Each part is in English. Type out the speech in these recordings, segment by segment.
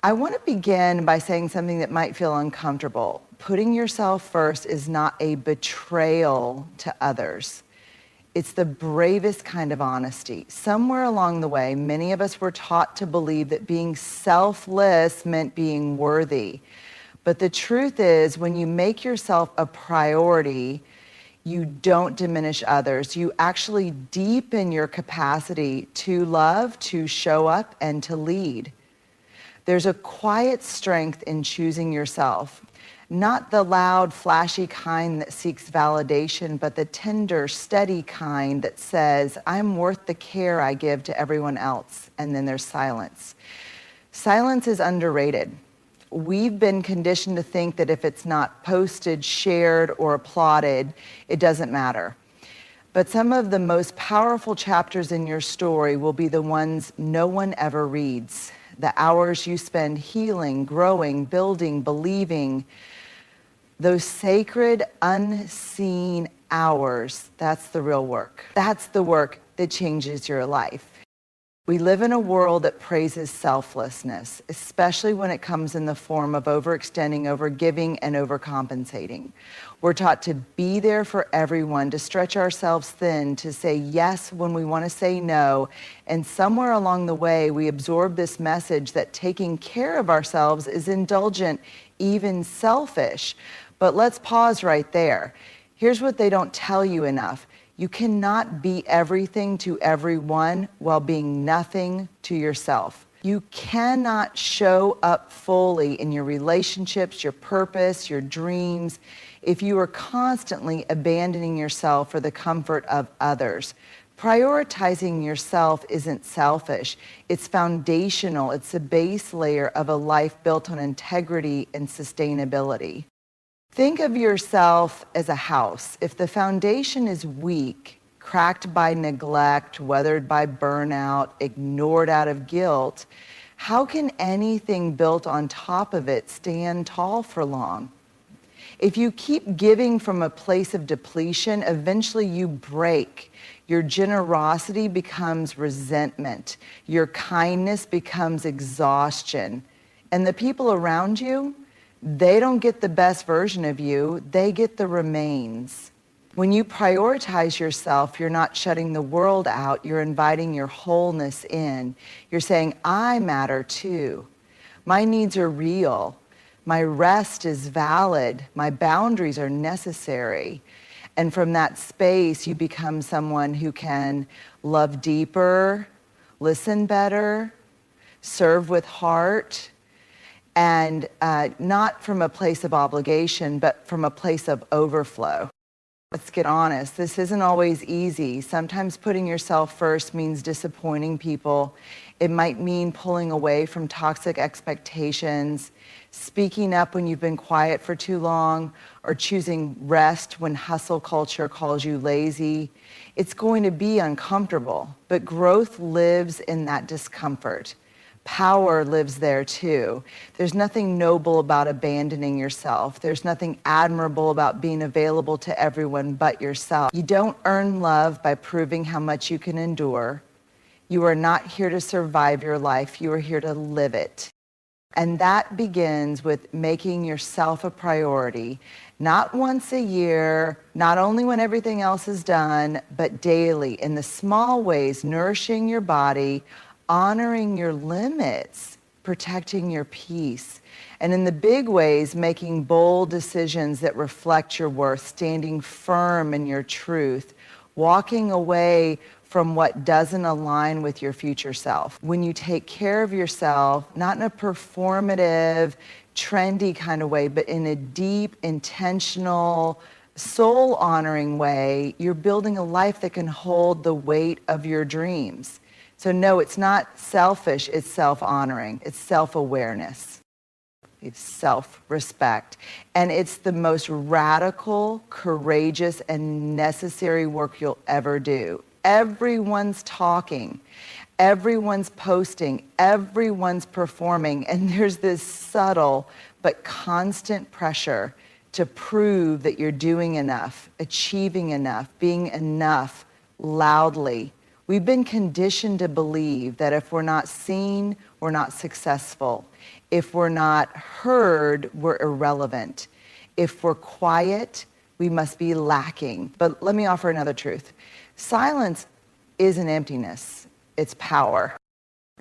I want to begin by saying something that might feel uncomfortable. Putting yourself first is not a betrayal to others. It's the bravest kind of honesty. Somewhere along the way, many of us were taught to believe that being selfless meant being worthy. But the truth is, when you make yourself a priority, you don't diminish others. You actually deepen your capacity to love, to show up, and to lead. There's a quiet strength in choosing yourself. Not the loud, flashy kind that seeks validation, but the tender, steady kind that says, I'm worth the care I give to everyone else. And then there's silence. Silence is underrated. We've been conditioned to think that if it's not posted, shared, or applauded, it doesn't matter. But some of the most powerful chapters in your story will be the ones no one ever reads. The hours you spend healing, growing, building, believing. Those sacred, unseen hours, that's the real work. That's the work that changes your life. We live in a world that praises selflessness, especially when it comes in the form of overextending, overgiving, and overcompensating. We're taught to be there for everyone, to stretch ourselves thin, to say yes when we want to say no. And somewhere along the way, we absorb this message that taking care of ourselves is indulgent, even selfish. But let's pause right there. Here's what they don't tell you enough. You cannot be everything to everyone while being nothing to yourself. You cannot show up fully in your relationships, your purpose, your dreams, if you are constantly abandoning yourself for the comfort of others. Prioritizing yourself isn't selfish. It's foundational. It's a base layer of a life built on integrity and sustainability. Think of yourself as a house. If the foundation is weak, cracked by neglect, weathered by burnout, ignored out of guilt, how can anything built on top of it stand tall for long? If you keep giving from a place of depletion, eventually you break. Your generosity becomes resentment. Your kindness becomes exhaustion. And the people around you, they don't get the best version of you, they get the remains. When you prioritize yourself, you're not shutting the world out, you're inviting your wholeness in. You're saying, I matter too. My needs are real. My rest is valid. My boundaries are necessary. And from that space, you become someone who can love deeper, listen better, serve with heart, and not from a place of obligation, but from a place of overflow. Let's get honest, this isn't always easy. Sometimes putting yourself first means disappointing people. It might mean pulling away from toxic expectations, speaking up when you've been quiet for too long, or choosing rest when hustle culture calls you lazy. It's going to be uncomfortable, but growth lives in that discomfort. Power lives there too. There's nothing noble about abandoning yourself. There's nothing admirable about being available to everyone but yourself. You don't earn love by proving how much you can endure. You are not here to survive your life. You are here to live it. And that begins with making yourself a priority, not once a year, not only when everything else is done, but daily, in the small ways, nourishing your body, honoring your limits, protecting your peace, and in the big ways, making bold decisions that reflect your worth, standing firm in your truth, walking away from what doesn't align with your future self. When you take care of yourself, not in a performative, trendy kind of way, but in a deep, intentional, soul-honoring way, you're building a life that can hold the weight of your dreams. So no, it's not selfish, it's self-honoring, it's self-awareness, it's self-respect. And it's the most radical, courageous, and necessary work you'll ever do. Everyone's talking, everyone's posting, everyone's performing, and there's this subtle but constant pressure to prove that you're doing enough, achieving enough, being enough loudly. We've been conditioned to believe that if we're not seen, we're not successful. If we're not heard, we're irrelevant. If we're quiet, we must be lacking. But let me offer another truth. Silence isn't emptiness, it's power.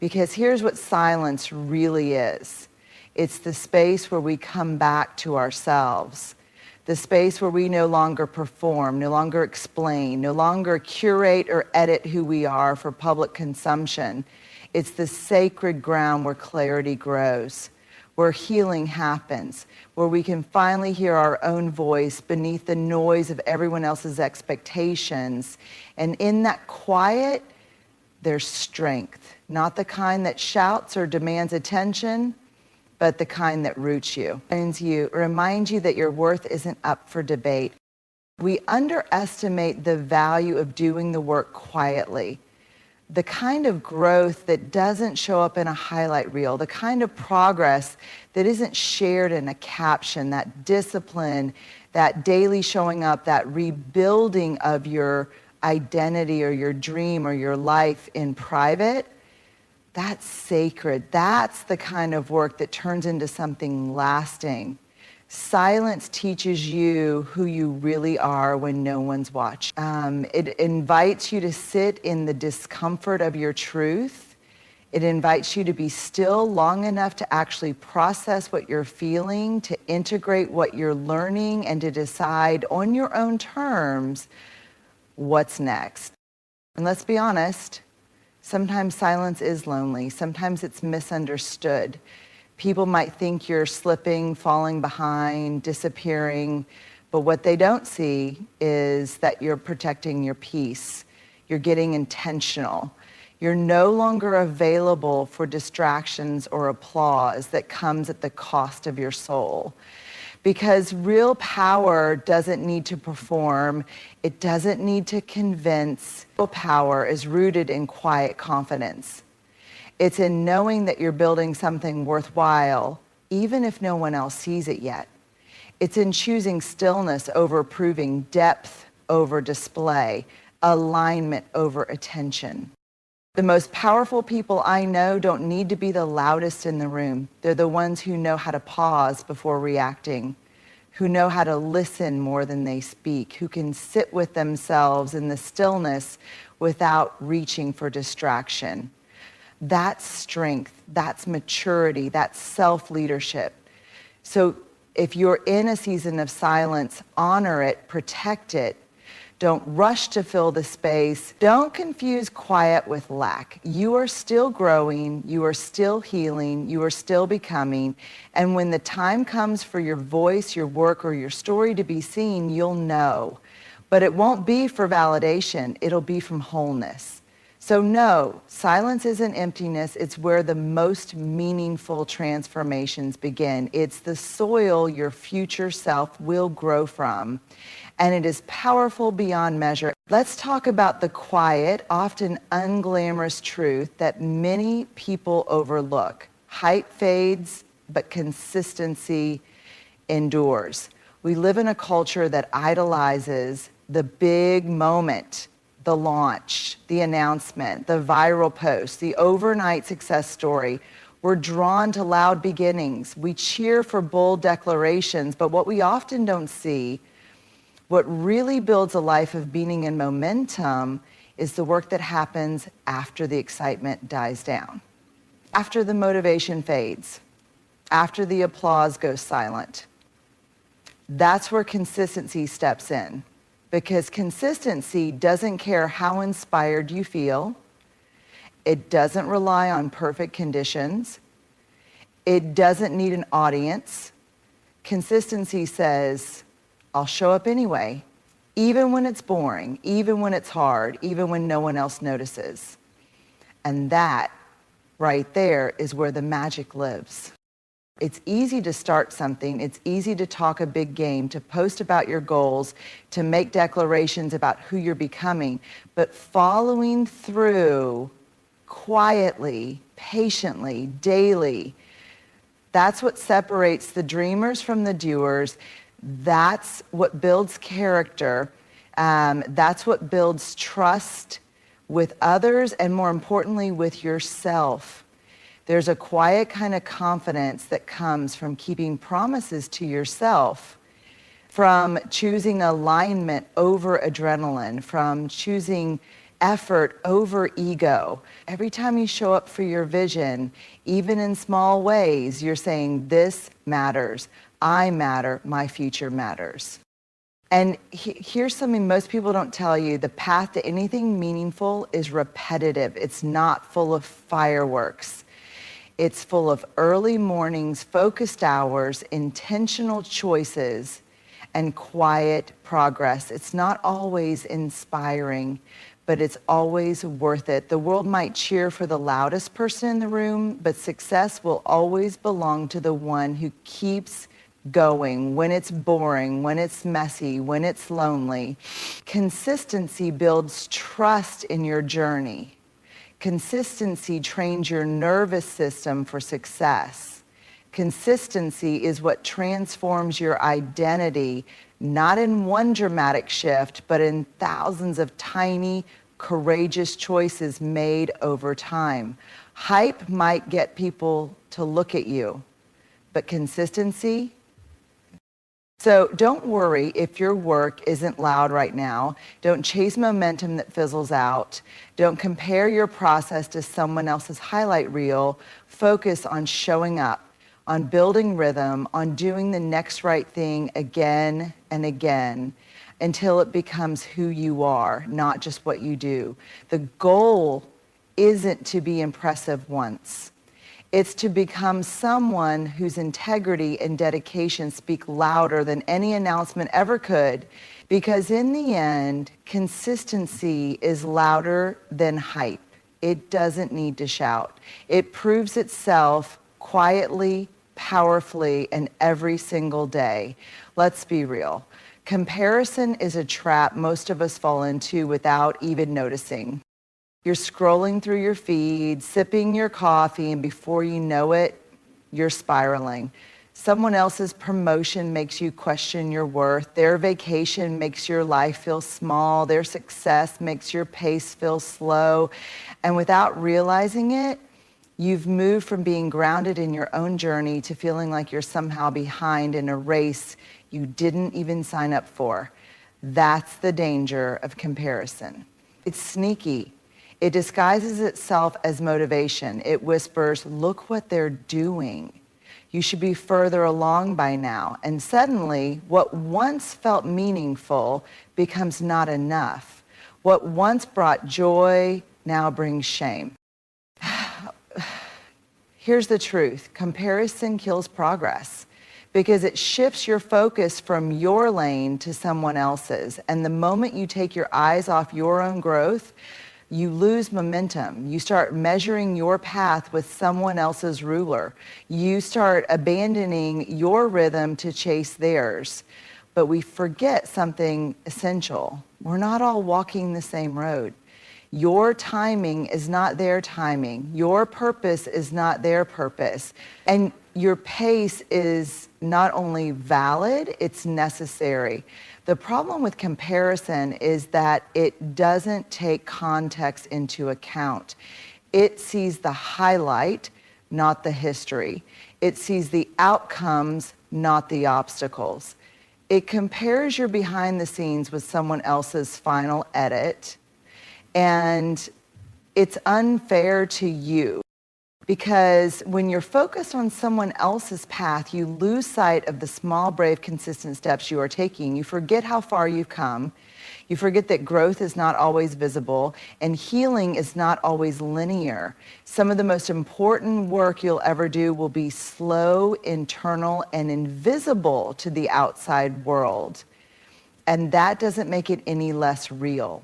Because here's what silence really is. It's the space where we come back to ourselves. The space where we no longer perform, no longer explain, no longer curate or edit who we are for public consumption. It's the sacred ground where clarity grows, where healing happens, where we can finally hear our own voice beneath the noise of everyone else's expectations. And in that quiet, there's strength, not the kind that shouts or demands attention, but the kind that roots you. Reminds you that your worth isn't up for debate. We underestimate the value of doing the work quietly. The kind of growth that doesn't show up in a highlight reel, the kind of progress that isn't shared in a caption, that discipline, that daily showing up, that rebuilding of your identity or your dream or your life in private, that's sacred. That's the kind of work that turns into something lasting. Silence teaches you who you really are when no one's watching. It invites you to sit in the discomfort of your truth. It invites you to be still long enough to actually process what you're feeling, to integrate what you're learning, and to decide on your own terms what's next. And let's be honest, sometimes silence is lonely. Sometimes it's misunderstood. People might think you're slipping, falling behind, disappearing, but what they don't see is that you're protecting your peace. You're getting intentional. You're no longer available for distractions or applause that comes at the cost of your soul. Because real power doesn't need to perform. It doesn't need to convince. Real power is rooted in quiet confidence. It's in knowing that you're building something worthwhile, even if no one else sees it yet. It's in choosing stillness over proving, depth over display, alignment over attention. The most powerful people I know don't need to be the loudest in the room. They're the ones who know how to pause before reacting, who know how to listen more than they speak, who can sit with themselves in the stillness without reaching for distraction. That's strength, that's maturity, that's self-leadership. So if you're in a season of silence, honor it, protect it. Don't rush to fill the space. Don't confuse quiet with lack. You are still growing, you are still healing, you are still becoming. And when the time comes for your voice, your work, or your story to be seen, you'll know. But it won't be for validation, it'll be from wholeness. So no, silence isn't emptiness. It's where the most meaningful transformations begin. It's the soil your future self will grow from. And it is powerful beyond measure. Let's talk about the quiet, often unglamorous truth that many people overlook. Hype fades, but consistency endures. We live in a culture that idolizes the big moment, the launch, the announcement, the viral post, the overnight success story. We're drawn to loud beginnings. We cheer for bold declarations, but what we often don't see, what really builds a life of meaning and momentum, is the work that happens after the excitement dies down, after the motivation fades, after the applause goes silent. That's where consistency steps in. Because consistency doesn't care how inspired you feel. It doesn't rely on perfect conditions. It doesn't need an audience. Consistency says, I'll show up anyway, even when it's boring, even when it's hard, even when no one else notices. And that right there is where the magic lives. It's easy to start something. It's easy to talk a big game, to post about your goals, to make declarations about who you're becoming. But following through quietly, patiently, daily, that's what separates the dreamers from the doers. That's what builds character. That's what builds trust with others and, more importantly, with yourself. There's a quiet kind of confidence that comes from keeping promises to yourself, from choosing alignment over adrenaline, from choosing effort over ego. Every time you show up for your vision, even in small ways, you're saying, this matters, I matter, my future matters. And here's something most people don't tell you. The path to anything meaningful is repetitive. It's not full of fireworks. It's full of early mornings, focused hours, intentional choices, and quiet progress. It's not always inspiring, but it's always worth it. The world might cheer for the loudest person in the room, but success will always belong to the one who keeps going when it's boring, when it's messy, when it's lonely. Consistency builds trust in your journey. Consistency trains your nervous system for success. Consistency is what transforms your identity, not in one dramatic shift, but in thousands of tiny, courageous choices made over time. Hype might get people to look at you, but consistency. So don't worry if your work isn't loud right now. Don't chase momentum that fizzles out. Don't compare your process to someone else's highlight reel. Focus on showing up, on building rhythm, on doing the next right thing again and again until it becomes who you are, not just what you do. The goal isn't to be impressive once. It's to become someone whose integrity and dedication speak louder than any announcement ever could, because in the end, consistency is louder than hype. It doesn't need to shout. It proves itself quietly, powerfully, and every single day. Let's be real. Comparison is a trap most of us fall into without even noticing. You're scrolling through your feed, sipping your coffee, and before you know it, you're spiraling. Someone else's promotion makes you question your worth. Their vacation makes your life feel small. Their success makes your pace feel slow. And without realizing it, you've moved from being grounded in your own journey to feeling like you're somehow behind in a race you didn't even sign up for. That's the danger of comparison. It's sneaky. It disguises itself as motivation. It whispers, look what they're doing. You should be further along by now. And suddenly, what once felt meaningful becomes not enough. What once brought joy now brings shame. Here's the truth. Comparison kills progress because it shifts your focus from your lane to someone else's. And the moment you take your eyes off your own growth, you lose momentum. You start measuring your path with someone else's ruler. You start abandoning your rhythm to chase theirs. But we forget something essential. We're not all walking the same road. Your timing is not their timing. Your purpose is not their purpose. And your pace is not only valid, it's necessary. The problem with comparison is that it doesn't take context into account. It sees the highlight, not the history. It sees the outcomes, not the obstacles. It compares your behind the scenes with someone else's final edit, and it's unfair to you. Because when you're focused on someone else's path, you lose sight of the small, brave, consistent steps you are taking. You forget how far you've come. You forget that growth is not always visible and healing is not always linear. Some of the most important work you'll ever do will be slow, internal, and invisible to the outside world. And that doesn't make it any less real.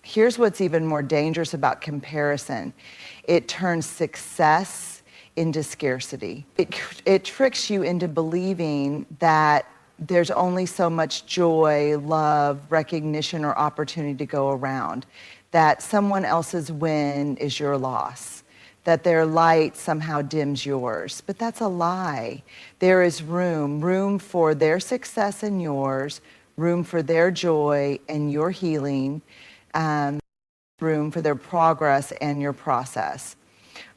Here's what's even more dangerous about comparison. It turns success into scarcity. It tricks you into believing that there's only so much joy, love, recognition, or opportunity to go around, that someone else's win is your loss, that their light somehow dims yours. But that's a lie. There is room for their success and yours, room for their joy and your healing, room for their progress and your process.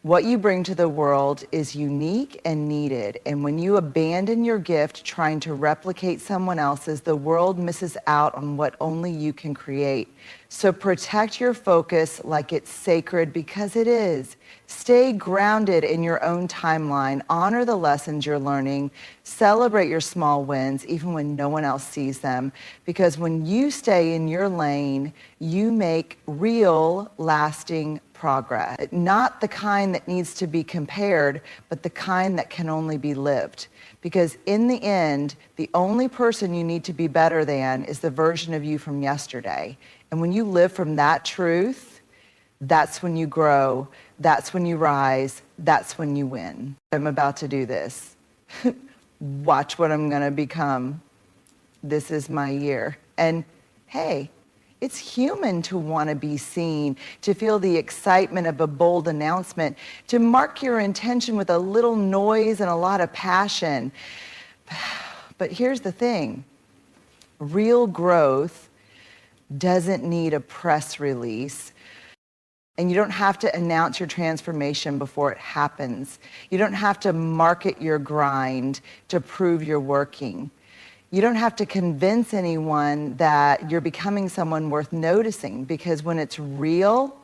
What you bring to the world is unique and needed. And when you abandon your gift trying to replicate someone else's, the world misses out on what only you can create. So protect your focus like it's sacred, because it is. Stay grounded in your own timeline. Honor the lessons you're learning. Celebrate your small wins, even when no one else sees them. Because when you stay in your lane, you make real, lasting progress. Not the kind that needs to be compared, but the kind that can only be lived. Because in the end, the only person you need to be better than is the version of you from yesterday. And when you live from that truth, that's when you grow, that's when you rise, that's when you win. I'm about to do this. Watch what I'm gonna become. This is my year. And hey, it's human to want to be seen, to feel the excitement of a bold announcement, to mark your intention with a little noise and a lot of passion. But here's the thing. Real growth doesn't need a press release. And you don't have to announce your transformation before it happens. You don't have to market your grind to prove you're working. You don't have to convince anyone that you're becoming someone worth noticing, because when it's real,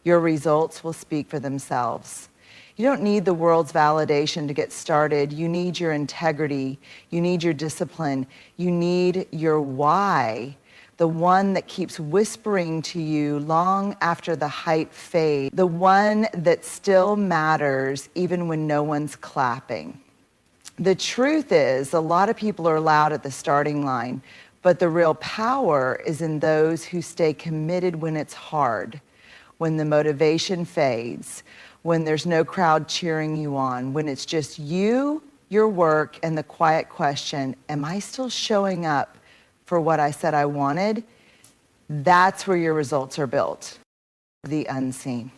your results will speak for themselves. You don't need the world's validation to get started. You need your integrity. You need your discipline. You need your why, the one that keeps whispering to you long after the hype fades, the one that still matters even when no one's clapping. The truth is, a lot of people are loud at the starting line, but the real power is in those who stay committed when it's hard, when the motivation fades, when there's no crowd cheering you on, when it's just you, your work, and the quiet question, am I still showing up for what I said I wanted? That's where your results are built. The unseen.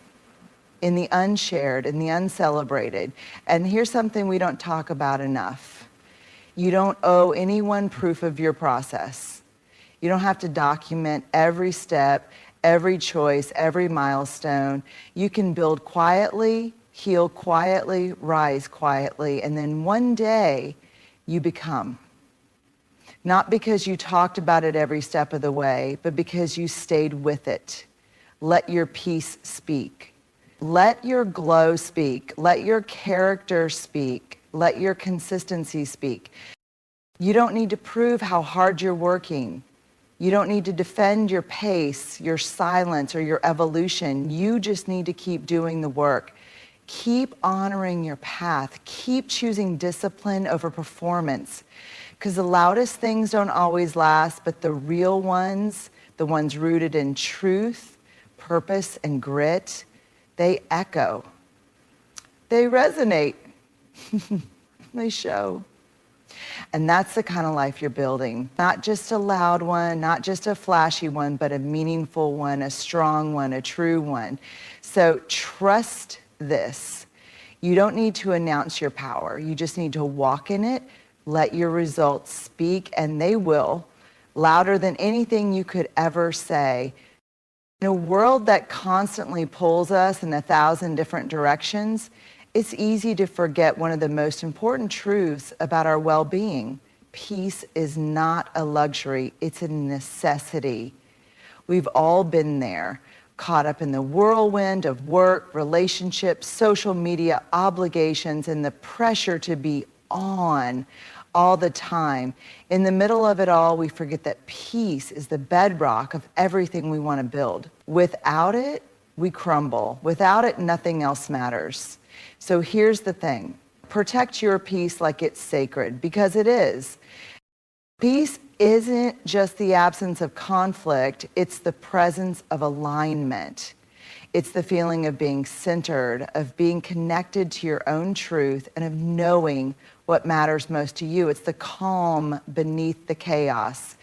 In the unshared, in the uncelebrated. And here's something we don't talk about enough. You don't owe anyone proof of your process. You don't have to document every step, every choice, every milestone. You can build quietly, heal quietly, rise quietly, and then one day you become. Not because you talked about it every step of the way, but because you stayed with it. Let your peace speak. Let your glow speak. Let your character speak. Let your consistency speak. You don't need to prove how hard you're working. You don't need to defend your pace, your silence, or your evolution. You just need to keep doing the work. Keep honoring your path. Keep choosing discipline over performance. Because the loudest things don't always last, but the real ones, the ones rooted in truth, purpose, and grit, they echo. They resonate. They show. And that's the kind of life you're building. Not just a loud one, not just a flashy one, but a meaningful one, a strong one, a true one. So trust this. You don't need to announce your power. You just need to walk in it, let your results speak, and they will, louder than anything you could ever say. In a world that constantly pulls us in 1,000 different directions, it's easy to forget one of the most important truths about our well-being. Peace is not a luxury, it's a necessity. We've all been there, caught up in the whirlwind of work, relationships, social media, obligations, and the pressure to be on all the time. In the middle of it all, we forget that peace is the bedrock of everything we want to build. Without it, we crumble. Without it, nothing else matters. So here's the thing. Protect your peace like it's sacred, because it is. Peace isn't just the absence of conflict, it's the presence of alignment. It's the feeling of being centered, of being connected to your own truth, and of knowing what matters most to you. It's the calm beneath the chaos.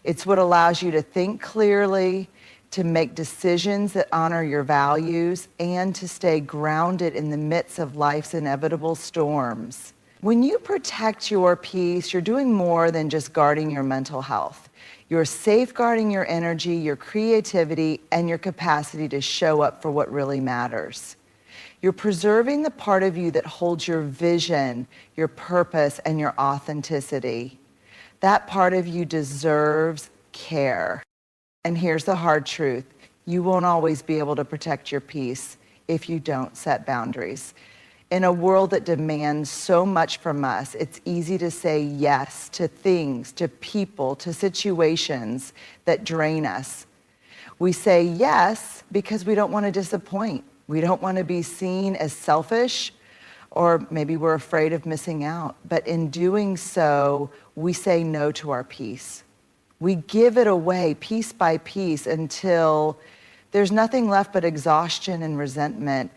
It's what allows you to think clearly, to make decisions that honor your values, and to stay grounded in the midst of life's inevitable storms. When you protect your peace, you're doing more than just guarding your mental health. You're safeguarding your energy, your creativity, and your capacity to show up for what really matters. You're preserving the part of you that holds your vision, your purpose, and your authenticity. That part of you deserves care. And here's the hard truth. You won't always be able to protect your peace if you don't set boundaries. In a world that demands so much from us, it's easy to say yes to things, to people, to situations that drain us. We say yes because we don't want to disappoint. We don't want to be seen as selfish, or maybe we're afraid of missing out. But in doing so, we say no to our peace. We give it away piece by piece until there's nothing left but exhaustion and resentment.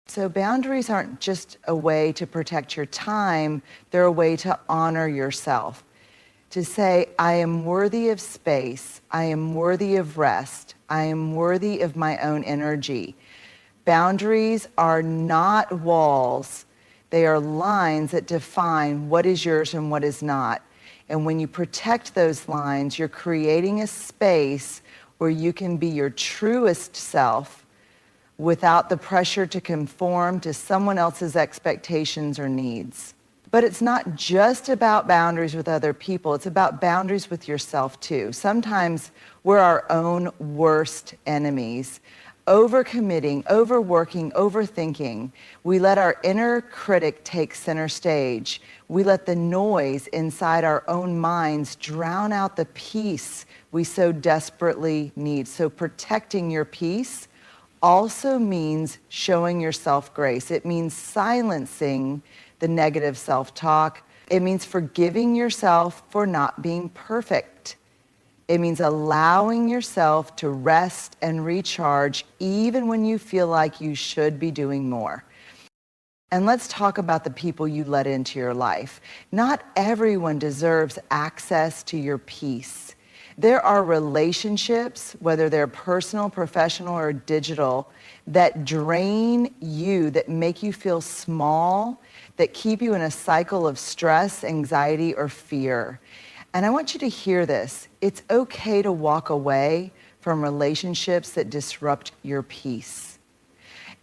So boundaries aren't just a way to protect your time, they're a way to honor yourself. To say, I am worthy of space, I am worthy of rest, I am worthy of my own energy. Boundaries are not walls, they are lines that define what is yours and what is not. And when you protect those lines, you're creating a space where you can be your truest self without the pressure to conform to someone else's expectations or needs. But it's not just about boundaries with other people, it's about boundaries with yourself too. Sometimes we're our own worst enemies. Overcommitting, overworking, overthinking. We let our inner critic take center stage. We let the noise inside our own minds drown out the peace we so desperately need. So protecting your peace also means showing yourself grace. It means silencing the negative self-talk. It means forgiving yourself for not being perfect. It means allowing yourself to rest and recharge even when you feel like you should be doing more. And let's talk about the people you let into your life. Not everyone deserves access to your peace. There are relationships, whether they're personal, professional, or digital, that drain you, that make you feel small, that keep you in a cycle of stress, anxiety, or fear. And I want you to hear this. It's okay to walk away from relationships that disrupt your peace.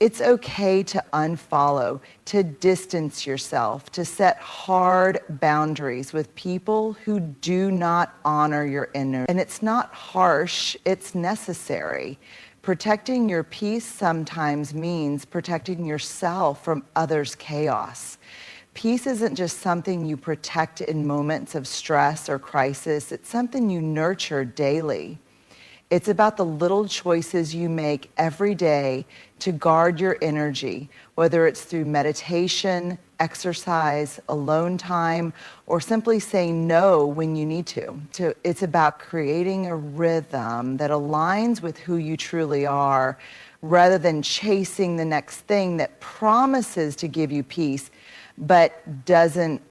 It's okay to unfollow, to distance yourself, to set hard boundaries with people who do not honor your inner. And it's not harsh, it's necessary. Protecting your peace sometimes means protecting yourself from others' chaos. Peace isn't just something you protect in moments of stress or crisis, it's something you nurture daily. It's about the little choices you make every day to guard your energy, whether it's through meditation, exercise, alone time, or simply saying no when you need to. So it's about creating a rhythm that aligns with who you truly are, rather than chasing the next thing that promises to give you peace, but doesn't.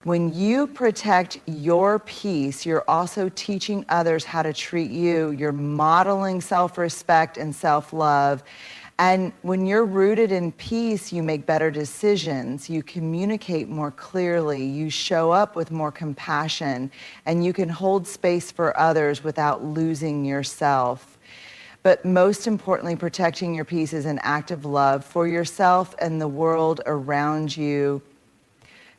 When you protect your peace, you're also teaching others how to treat you. You're modeling self-respect and self-love. And when you're rooted in peace, you make better decisions. You communicate more clearly. You show up with more compassion. And you can hold space for others without losing yourself. But most importantly, protecting your peace is an act of love for yourself and the world around you.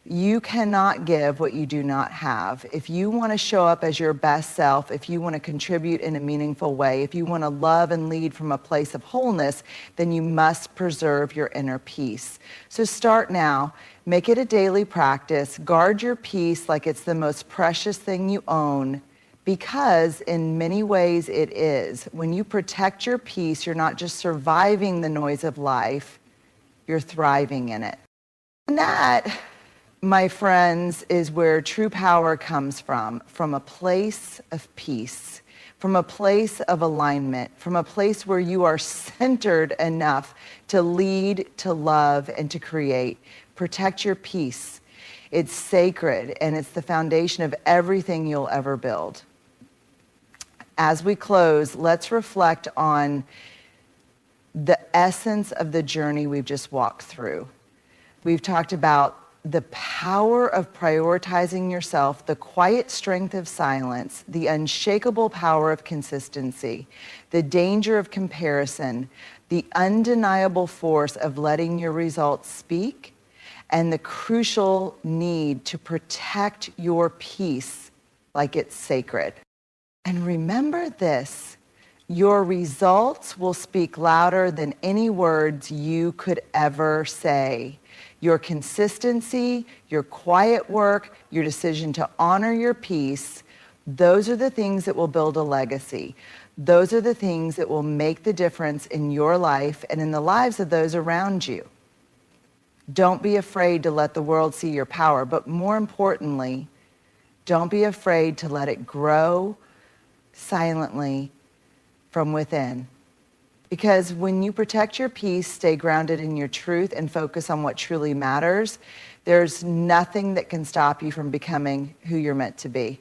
You cannot give what you do not have. If you want to show up as your best self, if you want to contribute in a meaningful way, if you want to love and lead from a place of wholeness, then you must preserve your inner peace. So start now. Make it a daily practice. Guard your peace like it's the most precious thing you own, because in many ways it is. When you protect your peace, you're not just surviving the noise of life, you're thriving in it. And that, my friends, is where true power comes from a place of peace, from a place of alignment, from a place where you are centered enough to lead, to love, and to create. Protect your peace. It's sacred, and it's the foundation of everything you'll ever build. As we close, let's reflect on the essence of the journey we've just walked through. We've talked about the power of prioritizing yourself, the quiet strength of silence, the unshakable power of consistency, the danger of comparison, the undeniable force of letting your results speak, and the crucial need to protect your peace like it's sacred. And remember this, your results will speak louder than any words you could ever say. Your consistency, your quiet work, your decision to honor your peace, those are the things that will build a legacy. Those are the things that will make the difference in your life and in the lives of those around you. Don't be afraid to let the world see your power, but more importantly, don't be afraid to let it grow silently from within. Because when you protect your peace, stay grounded in your truth, and focus on what truly matters, there's nothing that can stop you from becoming who you're meant to be.